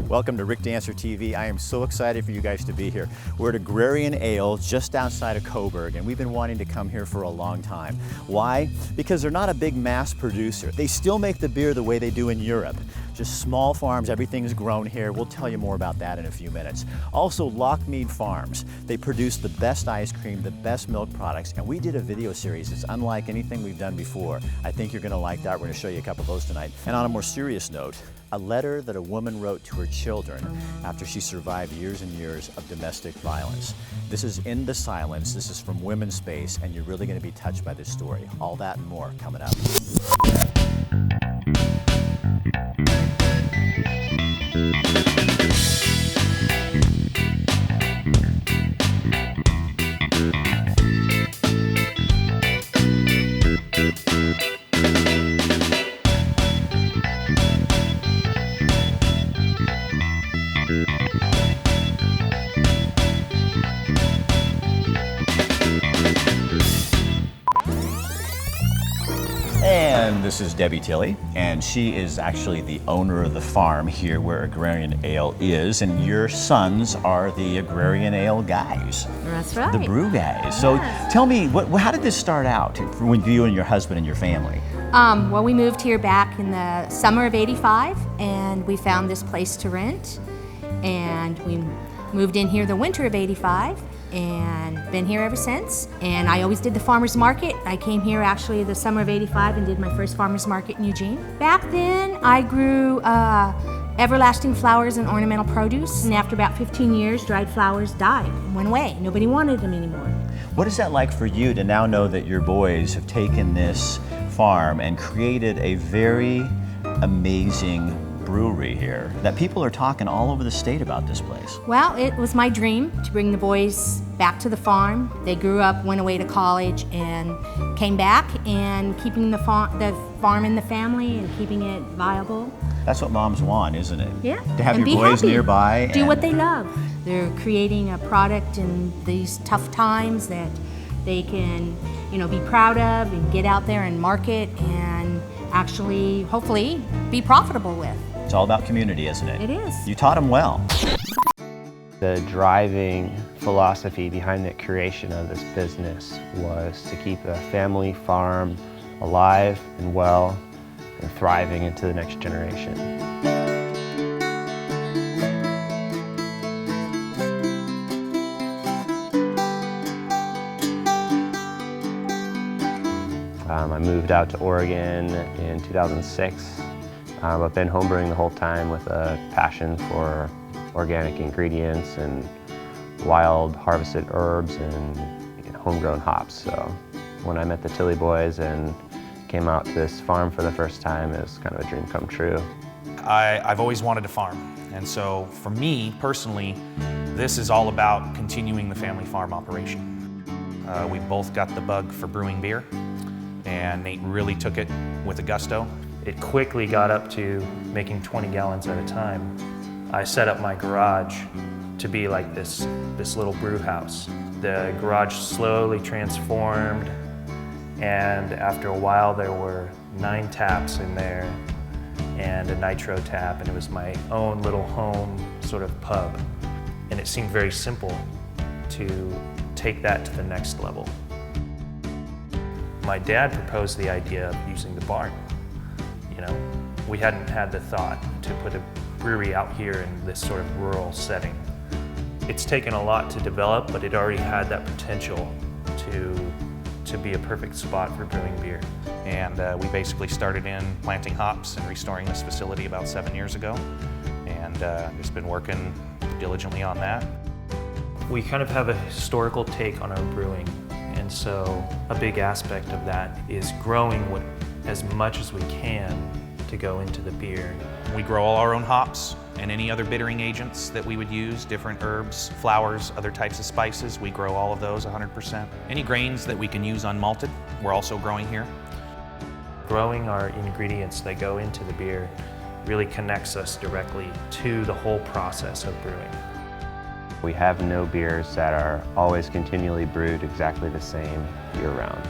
Welcome to Rick Dancer TV. I am so excited for you guys to be here. We're at Agrarian Ale just outside of Coburg, and we've been wanting to come here for a long time. Why? Because they're not a big mass producer. They still make the beer the way they do in Europe. Just small farms, everything's grown here. We'll tell you more about that in a few minutes. Also, Lochmead Farms. They produce the best ice cream, the best milk products, and we did a video series that's unlike anything we've done before. I think you're gonna like that. We're gonna show you a couple of those tonight. And on a more serious note, a letter that a woman wrote to her children after she survived years and years of domestic violence. This is In the Silence. This is from Womenspace, and you're really gonna be touched by this story. All that and more coming up. And this is Debbie Tilley, and she is actually the owner of the farm here where Agrarian Ale is, and your sons are the Agrarian Ale guys. That's right. The brew guys. Yes. So tell me, how did this start out with you and your husband and your family? Well, we moved here back in the summer of '85, and we found this place to rent, and we moved in here the winter of '85. And been here ever since. And I always did the farmer's market. I came here actually the summer of '85 and did my first farmer's market in Eugene. Back then, I grew everlasting flowers and ornamental produce. And after about 15 years, dried flowers died and went away. Nobody wanted them anymore. What is that like for you to now know that your boys have taken this farm and created a very amazing brewery here, that people are talking all over the state about this place? Well, it was my dream to bring the boys back to the farm. They grew up, went away to college, and came back, and keeping the farm in the family and keeping it viable. That's what moms want, isn't it? Yeah. To have and your boys happy. nearby. Do what they love. They're creating a product in these tough times that they can, be proud of and get out there and market and actually, hopefully, be profitable with. It's all about community, isn't it? It is. You taught them well. The driving philosophy behind the creation of this business was to keep the family farm alive and well and thriving into the next generation. I moved out to Oregon in 2006. I've been homebrewing the whole time with a passion for organic ingredients and wild harvested herbs and homegrown hops. So when I met the Tilley boys and came out to this farm for the first time, it was kind of a dream come true. I've always wanted to farm, and so for me personally, this is all about continuing the family farm operation. We both got the bug for brewing beer, and Nate really took it with a gusto. It quickly got up to making 20 gallons at a time. I set up my garage to be like this little brew house. The garage slowly transformed, and after a while there were 9 taps in there and a nitro tap, and it was my own little home sort of pub. And it seemed very simple to take that to the next level. My dad proposed the idea of using the barn. We hadn't had the thought to put a brewery out here in this sort of rural setting. It's taken a lot to develop, but it already had that potential to be a perfect spot for brewing beer. And we basically started in planting hops and restoring this facility about 7 years ago, and just been working diligently on that. We kind of have a historical take on our brewing, and so a big aspect of that is growing as much as we can to go into the beer. We grow all our own hops and any other bittering agents that we would use, different herbs, flowers, other types of spices. We grow all of those 100%. Any grains that we can use unmalted, we're also growing here. Growing our ingredients that go into the beer really connects us directly to the whole process of brewing. We have no beers that are always continually brewed exactly the same year-round.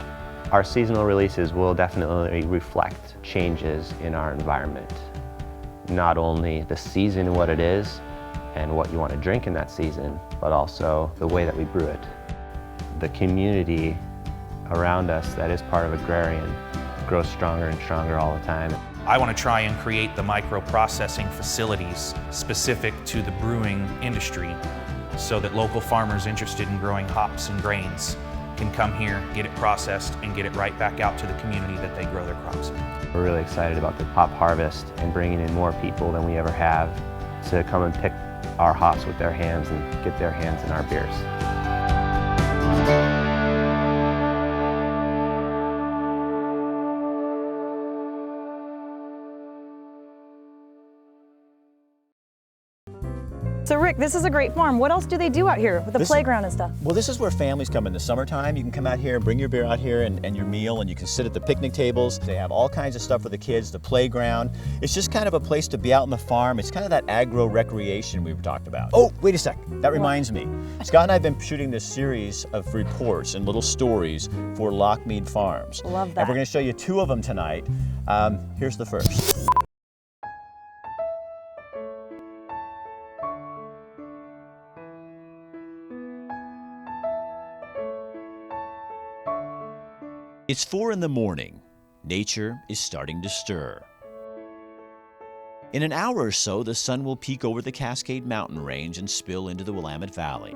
Our seasonal releases will definitely reflect changes in our environment. not only the season, what it is, and what you want to drink in that season, but also the way that we brew it. The community around us that is part of Agrarian grows stronger and stronger all the time. I want to try and create the micro-processing facilities specific to the brewing industry so that local farmers interested in growing hops and grains can come here, get it processed, and get it right back out to the community that they grow their crops in. We're really excited about the hop harvest and bringing in more people than we ever have to come and pick our hops with their hands and get their hands in our beers. So Rick, this is a great farm. What else do they do out here with the playground and stuff? Well, this is where families come in the summertime. You can come out here and bring your beer out here and your meal, and you can sit at the picnic tables. They have all kinds of stuff for the kids, the playground. It's just kind of a place to be out on the farm. It's kind of that agro recreation we talked about. Oh, wait a sec. That reminds me. Scott and I have been shooting this series of reports and little stories for Lochmead Farms. Love that. And we're going to show you 2 of them tonight. Here's the first. It's 4 in the morning. Nature is starting to stir. In an hour or so, the sun will peek over the Cascade Mountain Range and spill into the Willamette Valley.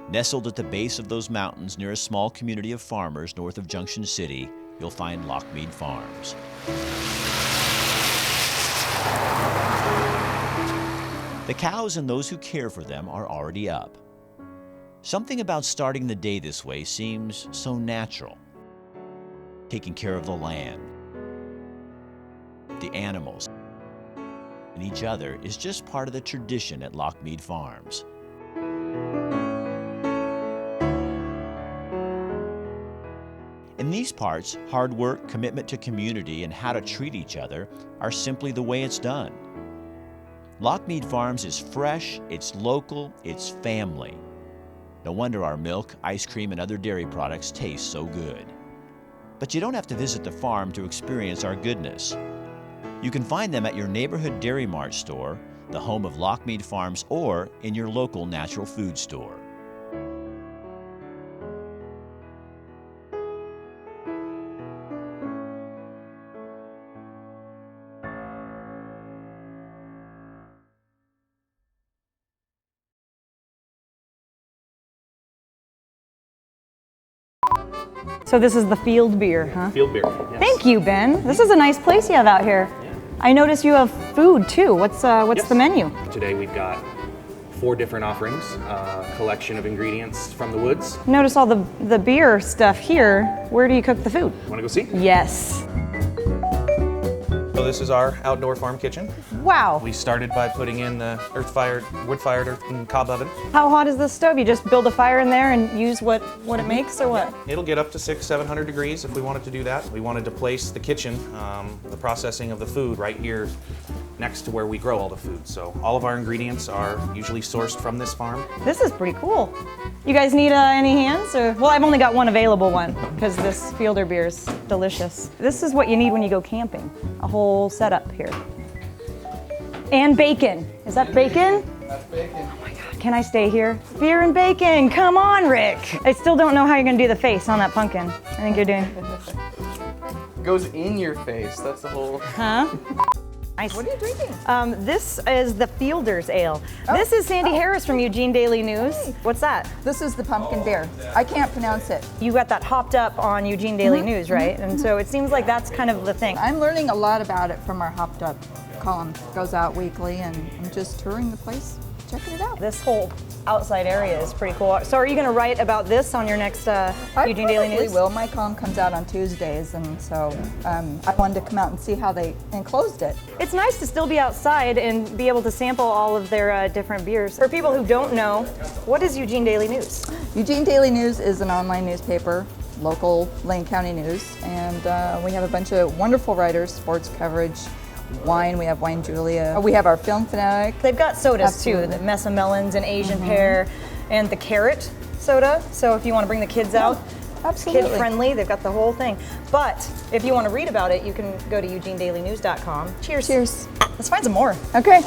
Nestled at the base of those mountains near a small community of farmers north of Junction City, you'll find Lochmead Farms. The cows and those who care for them are already up. Something about starting the day this way seems so natural. Taking care of the land, the animals, and each other is just part of the tradition at Lochmead Farms. In these parts, hard work, commitment to community, and how to treat each other are simply the way it's done. Lochmead Farms is fresh, it's local, it's family. No wonder our milk, ice cream, and other dairy products taste so good. But you don't have to visit the farm to experience our goodness. You can find them at your neighborhood Dairy Mart store, the home of Lochmead Farms, or in your local natural food store. So this is the field beer, huh? Field beer. Yes. Thank you, Ben. This is a nice place you have out here. Yeah. I notice you have food too. What's Yes. the menu? Today we've got 4 different offerings, a collection of ingredients from the woods. Notice all the beer stuff here. Where do you cook the food? Want to go see? Yes. So this is our outdoor farm kitchen. Wow. We started by putting in the wood-fired earthen cob oven. How hot is this stove? You just build a fire in there and use what it makes, or what? It'll get up to 600-700 degrees if we wanted to do that. We wanted to place the kitchen, the processing of the food right here next to where we grow all the food. So all of our ingredients are usually sourced from this farm. This is pretty cool. You guys need any hands? Or, well, I've only got one available one because this fielder beer is delicious. This is what you need when you go camping. A whole setup here. And bacon. Is that bacon? That's bacon. Oh my God, can I stay here? Beer and bacon, come on, Rick. I still don't know how you're gonna do the face on that pumpkin. I think you're doing. It goes in your face. That's the whole. Huh? Nice. What are you drinking? This is the Fielder's Ale. This is Sandy Harris from Eugene Daily News. Hey. What's that? This is the pumpkin beer. I can't pronounce it. You got that hopped up on Eugene Daily News, right? And so it seems like that's kind of the thing. I'm learning a lot about it from our Hopped Up column. It goes out weekly, and I'm just touring the place, checking it out. This whole outside area is pretty cool. So are you going to write about this on your next Eugene Daily News? I will. My column comes out on Tuesdays, and so I wanted to come out and see how they enclosed it. It's nice to still be outside and be able to sample all of their different beers. For people who don't know, what is Eugene Daily News? Eugene Daily News is an online newspaper, local Lane County news, and we have a bunch of wonderful writers, sports coverage, wine. We have Wine Julia. We have our Film Fanatic. They've got sodas Absolutely. too, the Mesa Melons and Asian Pear and the Carrot soda. So if you want to bring the kids out, Absolutely. kid friendly, they've got the whole thing. But if you want to read about it, you can go to eugenedailynews.com. Cheers. Cheers. Let's find some more. Okay.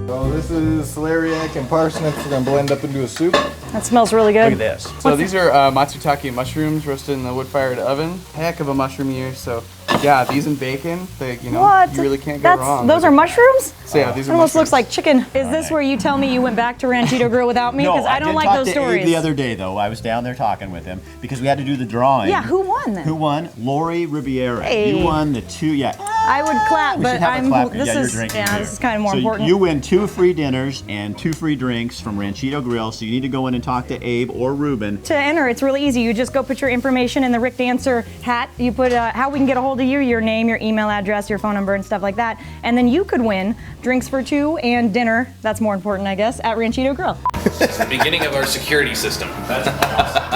So this is celeriac and parsnips. We're gonna blend up into a soup. That smells really good. Look at this. So these are matsutake mushrooms roasted in the wood-fired oven. Heck of a mushroom year. So yeah, these and bacon, you really can't go wrong. Those are mushrooms? So yeah, these It are almost mushrooms. looks like chicken. Is this where you tell me you went back to Ranchito Grill without me? Because I don't like those I did talk to stories. Abe the other day, though. I was down there talking with him because we had to do the drawing. Yeah, who won then? Who won? Lori Riviera. Hey. You won the two, yeah. I would clap, We but should have a I'm. clap. This Yeah, you're is drinking yeah. beer. This is kind of more So important. you win 2 free dinners and 2 free drinks from Ranchito Grill. So you need to go in and talk to Abe or Ruben. To enter, it's really easy. You just go put your information in the Rick Dancer hat. You put how we can get a hold of you, your name, your email address, your phone number, and stuff like that. And then you could win drinks for 2 and dinner. That's more important, I guess, at Ranchito Grill. It's the beginning of our security system. That's awesome.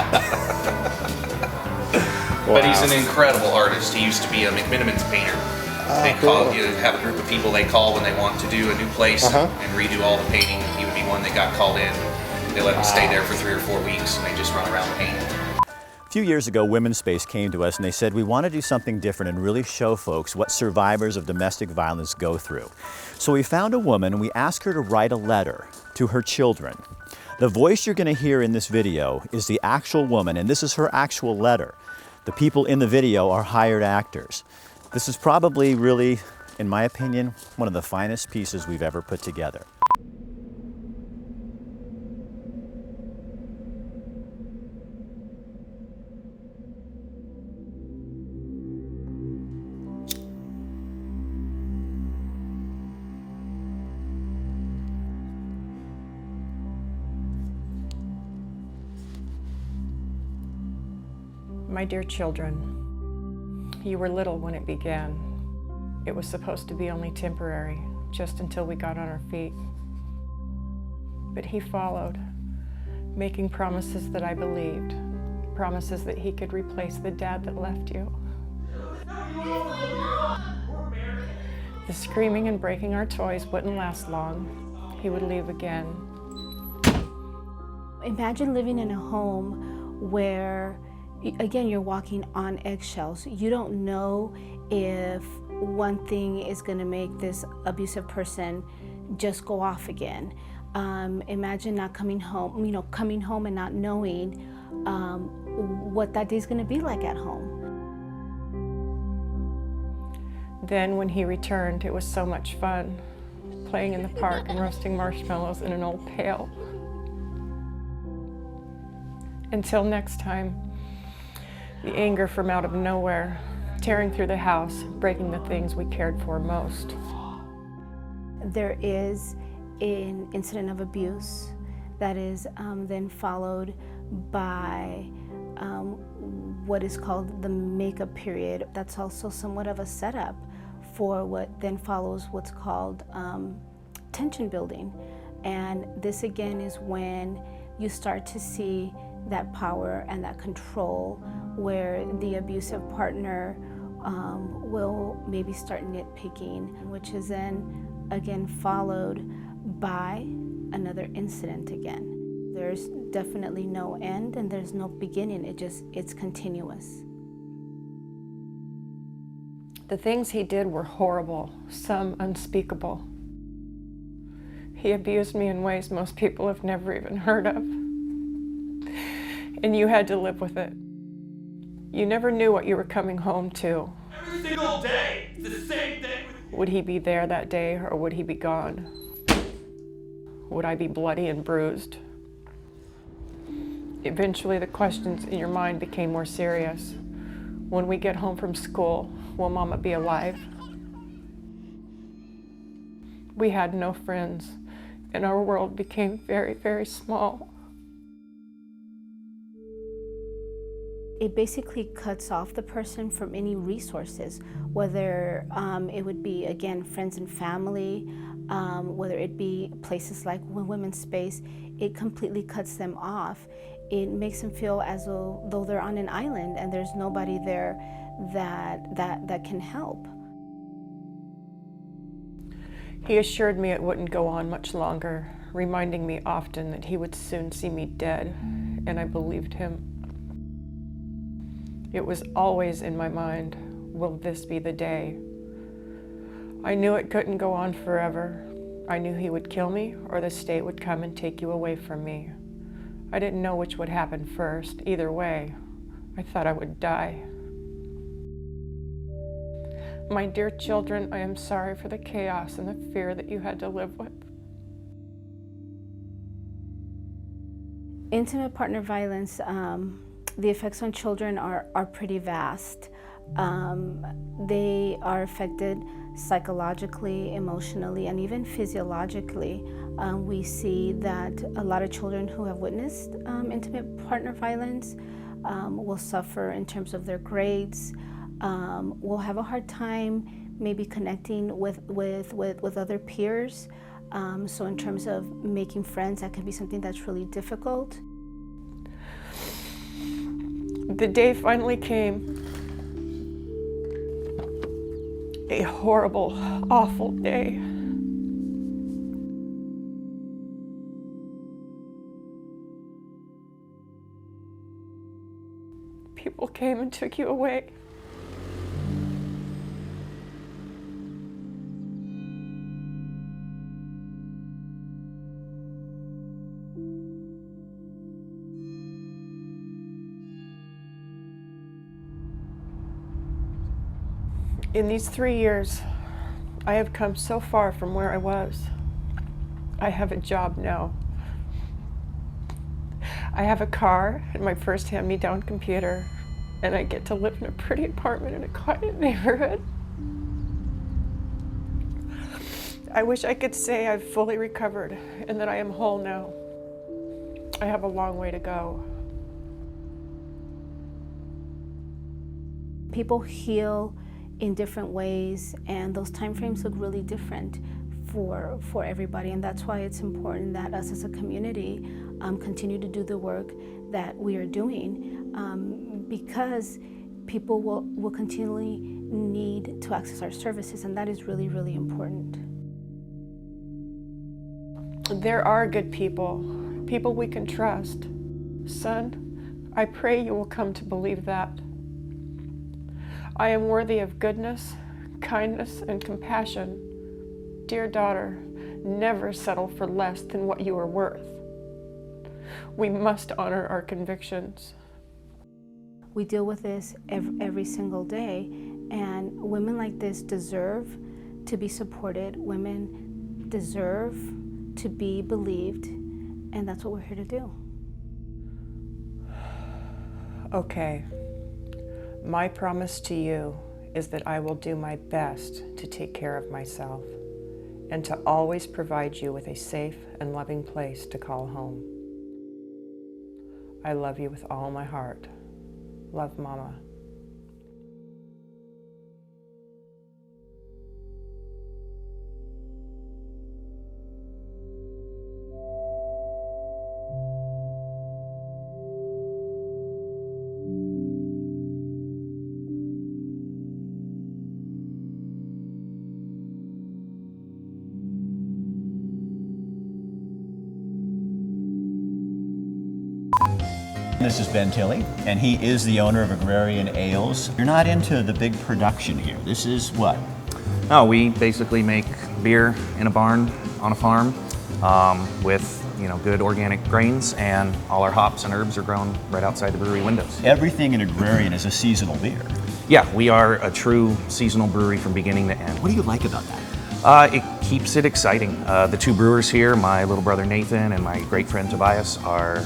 But he's an incredible artist. He used to be a McMinimans painter. They call you have a group of people they call when they want to do a new place and redo all the painting. He would be one that got called in. They let him stay there for 3 or 4 weeks and they just run around painting. A few years ago, Womenspace came to us and they said, we want to do something different and really show folks what survivors of domestic violence go through. So we found a woman and we asked her to write a letter to her children. The voice you're going to hear in this video is the actual woman, and this is her actual letter. The people in the video are hired actors. This is probably really, in my opinion, one of the finest pieces we've ever put together. My dear children, you were little when it began. It was supposed to be only temporary, just until we got on our feet. But he followed, making promises that I believed, promises that he could replace the dad that left you. The screaming and breaking our toys wouldn't last long. He would leave again. Imagine living in a home where, again, you're walking on eggshells. You don't know if one thing is going to make this abusive person just go off again. Imagine not coming home, coming home and not knowing what that day's going to be like at home. Then when he returned, it was so much fun, playing in the park and roasting marshmallows in an old pail. Until next time, the anger from out of nowhere, tearing through the house, breaking the things we cared for most. There is an incident of abuse that is then followed by what is called the makeup period. That's also somewhat of a setup for what then follows what's called tension building. And this again is when you start to see that power and that control where the abusive partner will maybe start nitpicking, which is then again followed by another incident again. There's definitely no end and there's no beginning, it's continuous. The things he did were horrible, some unspeakable. He abused me in ways most people have never even heard of. And you had to live with it. You never knew what you were coming home to. Every single day, it's the same thing. Would he be there that day or would he be gone? Would I be bloody and bruised? Eventually the questions in your mind became more serious. When we get home from school, will Mama be alive? We had no friends and our world became very, very small. It basically cuts off the person from any resources, whether it would be, again, friends and family, whether it be places like Womenspace. It completely cuts them off. It makes them feel as though they're on an island and there's nobody there that can help. He assured me it wouldn't go on much longer, reminding me often that he would soon see me dead, and I believed him. It was always in my mind, will this be the day? I knew it couldn't go on forever. I knew he would kill me or the state would come and take you away from me. I didn't know which would happen first. Either way, I thought I would die. My dear children, I am sorry for the chaos and the fear that you had to live with. Intimate partner violence, the effects on children are pretty vast. They are affected psychologically, emotionally, and even physiologically. We see that a lot of children who have witnessed intimate partner violence will suffer in terms of their grades, will have a hard time maybe connecting with other peers. So in terms of making friends, that can be something that's really difficult. The day finally came. A horrible, awful day. People came and took you away. In these 3 years, I have come so far from where I was. I have a job now. I have a car and my first hand-me-down computer, and I get to live in a pretty apartment in a quiet neighborhood. I wish I could say I've fully recovered and that I am whole now. I have a long way to go. People heal in different ways, and those time frames look really different for everybody, and that's why it's important that us as a community continue to do the work that we are doing, because people will continually need to access our services, and that is really, really important. There are good people we can trust. Son, I pray you will come to believe that. I am worthy of goodness, kindness, and compassion. Dear daughter, never settle for less than what you are worth. We must honor our convictions. We deal with this every single day, and women like this deserve to be supported. Women deserve to be believed, and that's what we're here to do. Okay. My promise to you is that I will do my best to take care of myself and to always provide you with a safe and loving place to call home. I love you with all my heart. Love, Mama. This is Ben Tilley, and he is the owner of Agrarian Ales. You're not into the big production here. This is what? No, we basically make beer in a barn on a farm with good organic grains, and all our hops and herbs are grown right outside the brewery windows. Everything in Agrarian is a seasonal beer. Yeah, we are a true seasonal brewery from beginning to end. What do you like about that? It keeps it exciting. The two brewers here, my little brother Nathan and my great friend Tobias, are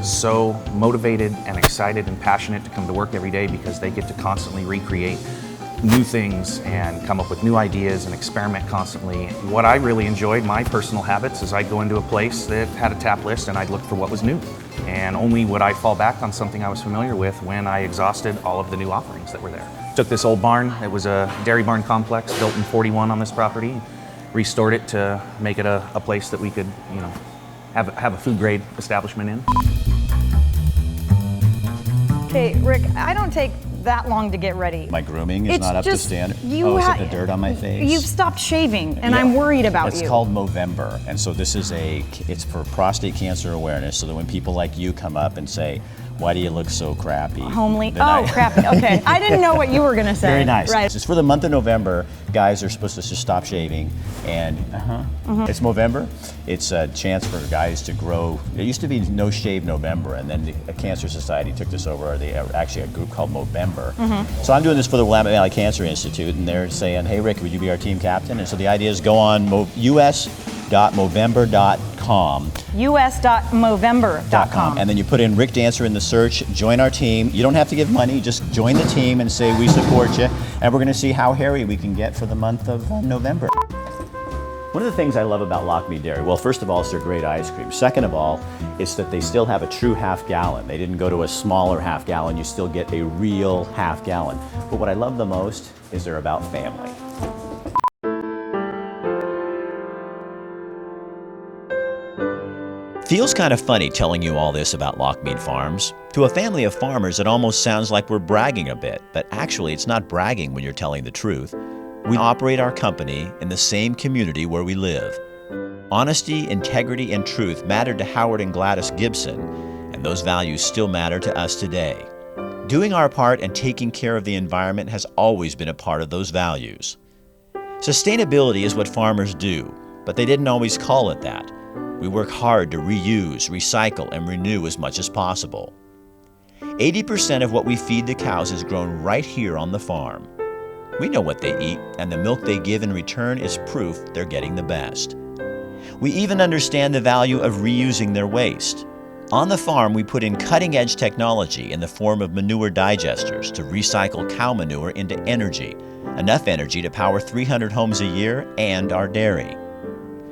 so motivated and excited and passionate to come to work every day because they get to constantly recreate new things and come up with new ideas and experiment constantly. What I really enjoyed, my personal habits, is I'd go into a place that had a tap list and I'd look for what was new. And only would I fall back on something I was familiar with when I exhausted all of the new offerings that were there. Took this old barn, it was a dairy barn complex built in '41 on this property, restored it to make it a place that we could, have a food grade establishment in. Okay, Rick, I don't take that long to get ready. My grooming is not up to standard. Is it the dirt on my face? You've stopped shaving, and I'm worried about you. It's called Movember, and so this is it's for prostate cancer awareness, so that when people like you come up and say, Why do you look so crappy? Homely. Oh, crappy. Okay. I didn't know what you were going to say. Very nice. Right. It's for the month of November. Guys are supposed to just stop shaving. And it's Movember. It's a chance for guys to grow. It used to be No Shave November, and then the Cancer Society took this over, or actually a group called Movember. So I'm doing this for the Willamette Valley Cancer Institute, and they're saying, hey, Rick, would you be our team captain? And so the idea is go on us.movember.com. us.movember.com. And then you put in Rick Dancer in the search, join our team. You don't have to give money, just join the team and say we support you. And we're going to see how hairy we can get for the month of November. One of the things I love about Lochmead Dairy, well, first of all, it's their great ice cream. Second of all, it's that they still have a true half gallon. They didn't go to a smaller half gallon. You still get a real half gallon. But what I love the most is they're about family. Feels kind of funny telling you all this about Lochmead Farms. To a family of farmers, it almost sounds like we're bragging a bit, but actually it's not bragging when you're telling the truth. We operate our company in the same community where we live. Honesty, integrity, and truth mattered to Howard and Gladys Gibson, and those values still matter to us today. Doing our part and taking care of the environment has always been a part of those values. Sustainability is what farmers do, but they didn't always call it that. We work hard to reuse, recycle, and renew as much as possible. 80% of what we feed the cows is grown right here on the farm. We know what they eat, and the milk they give in return is proof they're getting the best. We even understand the value of reusing their waste. On the farm, we put in cutting-edge technology in the form of manure digesters to recycle cow manure into energy, enough energy to power 300 homes a year and our dairy.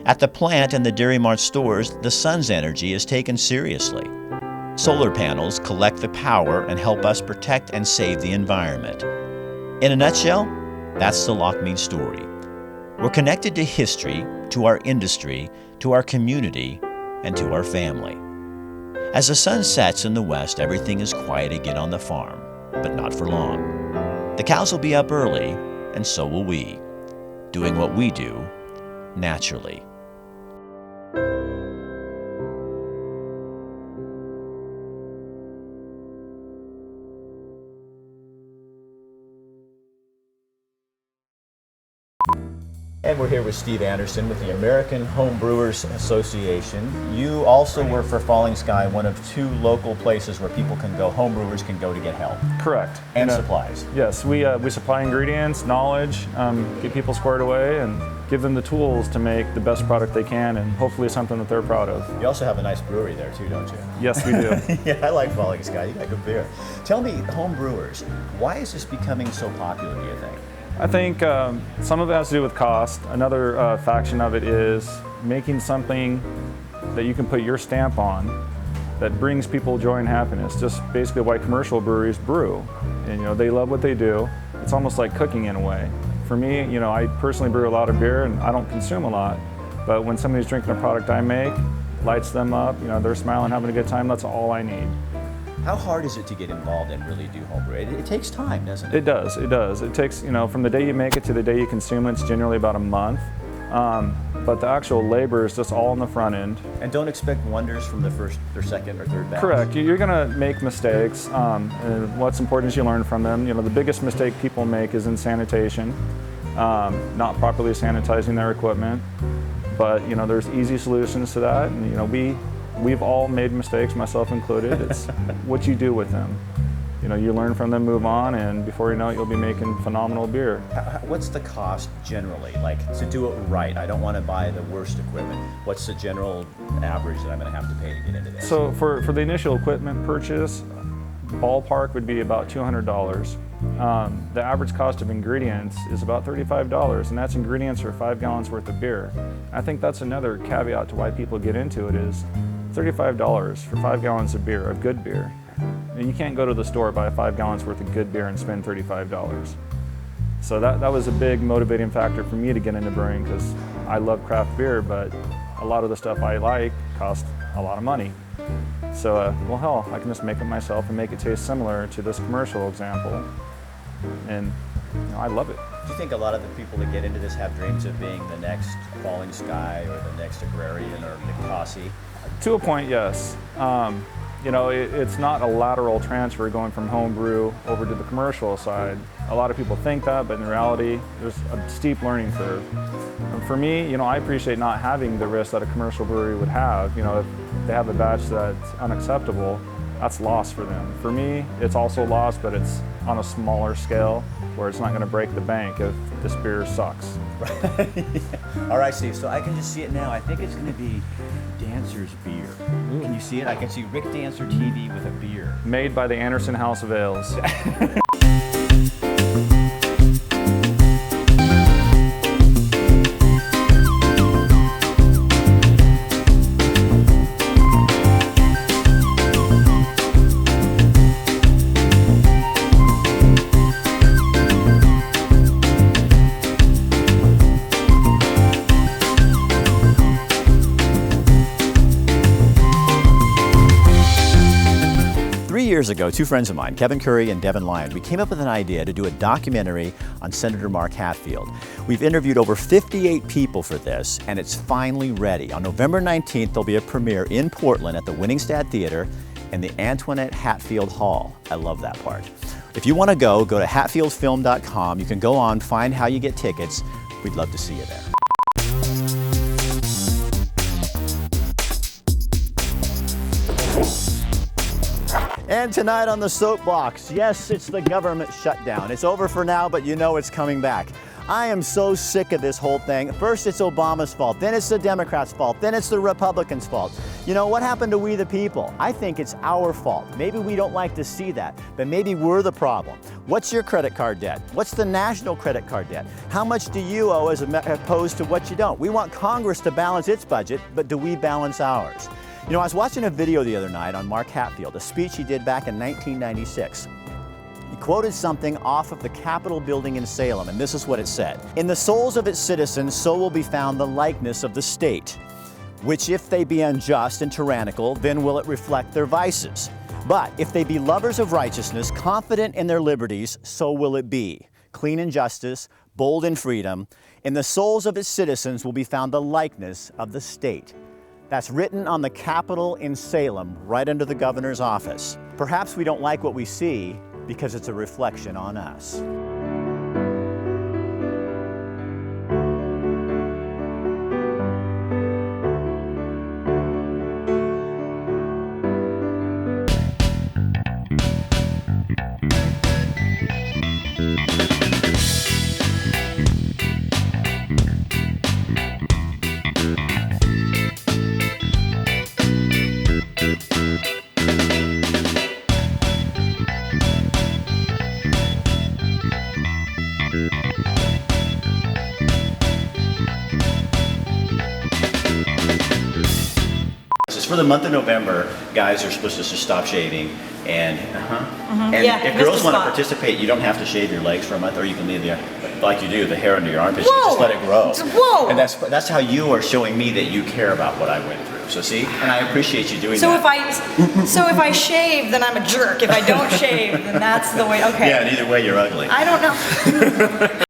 At the plant and the Dairy Mart stores, the sun's energy is taken seriously. Solar panels collect the power and help us protect and save the environment. In a nutshell, that's the Lochmead story. We're connected to history, to our industry, to our community, and to our family. As the sun sets in the west, everything is quiet again on the farm, but not for long. The cows will be up early, and so will we, doing what we do naturally. And we're here with Steve Anderson with the American Home Brewers Association. You also work for Falling Sky, one of 2 local places where people can go, home brewers can go to get help. Correct. And supplies. Yes, we supply ingredients, knowledge, get people squared away, and give them the tools to make the best product they can, and hopefully something that they're proud of. You also have a nice brewery there too, don't you? Yes, we do. Yeah, I like Falling Sky. You got good beer. Tell me, home brewers, why is this becoming so popular, do you think? I think some of it has to do with cost. Another faction of it is making something that you can put your stamp on that brings people joy and happiness. Just basically why commercial breweries brew. And they love what they do. It's almost like cooking in a way. For me, I personally brew a lot of beer and I don't consume a lot. But when somebody's drinking a product I make, lights them up, they're smiling, having a good time, that's all I need. How hard is it to get involved and really do homebrew? It takes time, doesn't it? It does. It takes, from the day you make it to the day you consume it, it's generally about a month. But the actual labor is just all on the front end. And don't expect wonders from the first or second or third batch. Correct. You're going to make mistakes. And what's important is you learn from them. The biggest mistake people make is in sanitation, not properly sanitizing their equipment. But there's easy solutions to that. And we've all made mistakes, myself included. It's what you do with them. You learn from them, move on, and before you know it, you'll be making phenomenal beer. What's the cost generally, like to do it right? I don't want to buy the worst equipment. What's the general average that I'm going to have to pay to get into this? So for the initial equipment purchase, ballpark would be about $200. The average cost of ingredients is about $35, and that's ingredients for 5 gallons worth of beer. I think that's another caveat to why people get into it is $35 for 5 gallons of beer, of good beer. And you can't go to the store, buy 5 gallons worth of good beer and spend $35. So that was a big motivating factor for me to get into brewing, because I love craft beer, but a lot of the stuff I like costs a lot of money. So, well, hell, I can just make it myself and make it taste similar to this commercial example. And I love it. Do you think a lot of the people that get into this have dreams of being the next Falling Sky or the next Agrarian or Nick Tossie? To a point, yes. you know, it's not a lateral transfer going from home brew over to the commercial side. A lot of people think that, but in reality, there's a steep learning curve. And for me, you know, I appreciate not having the risk that a commercial brewery would have. You know, if they have a batch that's unacceptable, that's loss for them. For me, it's also loss, but it's on a smaller scale where it's not going to break the bank if this beer sucks. All right, Steve, so I can just see it now. I think it's going to be Dancer's beer. Can you see it? I can see Rick Dancer TV with a beer. Made by the Anderson House of Ales. 3 years ago, two friends of mine, Kevin Curry and Devin Lyon, we came up with an idea to do a documentary on Senator Mark Hatfield. We've interviewed over 58 people for this, and it's finally ready. On November 19th, there'll be a premiere in Portland at the Winningstad Theater and the Antoinette Hatfield Hall. I love that part. If you want to go to hatfieldfilm.com. You can go on, find how you get tickets. We'd love to see you there. And tonight on the Soapbox, yes, it's the government shutdown. It's over for now, but you know it's coming back. I am so sick of this whole thing. First it's Obama's fault, then it's the Democrats' fault, then it's the Republicans' fault. You know, what happened to we the people? I think it's our fault. Maybe we don't like to see that, but maybe we're the problem. What's your credit card debt? What's the national credit card debt? How much do you owe as opposed to what you don't? We want Congress to balance its budget, but do we balance ours? You know, I was watching a video the other night on Mark Hatfield, a speech he did back in 1996. He quoted something off of the Capitol building in Salem, and this is what it said. "In the souls of its citizens, so will be found the likeness of the state, which if they be unjust and tyrannical, then will it reflect their vices. But if they be lovers of righteousness, confident in their liberties, so will it be. Clean in justice, bold in freedom. In the souls of its citizens will be found the likeness of the state." That's written on the Capitol in Salem, right under the governor's office. Perhaps we don't like what we see because it's a reflection on us. For the month of November, guys are supposed to just stop shaving, and Yeah, if missed girls a want to spot. participate, you don't have to shave your legs for a month, or you can leave like you do, the hair under your armpits. You just let it grow. Whoa! And that's how you are showing me that you care about what I went through. So see, and I appreciate you doing So that. if I shave, then I'm a jerk. If I don't shave, then that's the way. Okay. Yeah, and either way, you're ugly. I don't know.